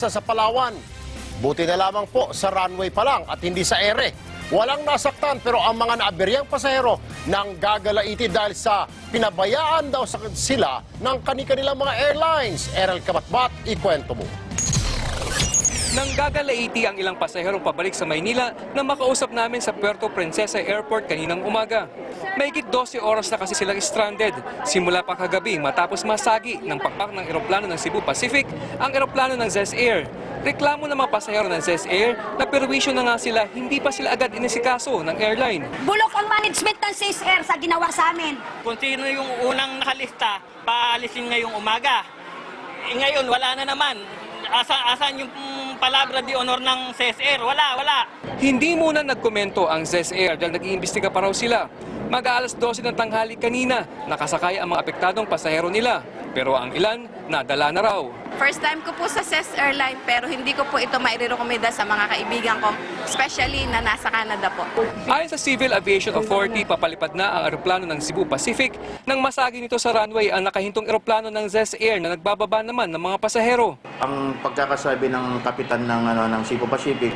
Sa Palawan. Buti na lamang po sa runway pa lang at hindi sa ere. Walang nasaktan pero ang mga naaberyang pasahero nang gagalaiti dahil sa pinabayaan daw sila ng kanilang mga airlines. Errol Kabatbat, ikwento mo. Nang gagalaiti ang ilang pasaherong pabalik sa Maynila na makausap namin sa Puerto Princesa Airport kaninang umaga. Mahigit 12 oras na kasi silang stranded simula pa kagabi matapos masagi ng pakpak ng eroplano ng Cebu Pacific ang eroplano ng Zes Air. Reklamo ng mga pasahero ng Zes Air na perwisyo na nga sila, hindi pa sila agad inisikaso ng airline. Bulok ang management ng Zes Air sa ginawa sa amin. Kung sino yung unang nakalista, paalisin ngayong umaga. Ngayon, wala na naman. Asan yung palabra di honor ng Zes Air? Wala. Hindi muna nagkomento ang Zes Air dahil nag-iimbestiga pa raw sila. Mag-aalas 12 ng tanghali kanina, nakasakay ang mga apektadong pasahero nila. Pero ang ilan, nadala na raw. First time ko po sa Zes Airline pero hindi ko po ito mairekomenda sa mga kaibigan ko, especially na nasa Canada po. Ayon sa Civil Aviation Authority, papalipad na ang eroplano ng Cebu Pacific nang masagi nito sa runway ang nakahintong eroplano ng Zes Air na nagbababa naman ng mga pasahero. Ang pagkakasabi ng kapitan ng Cebu Pacific,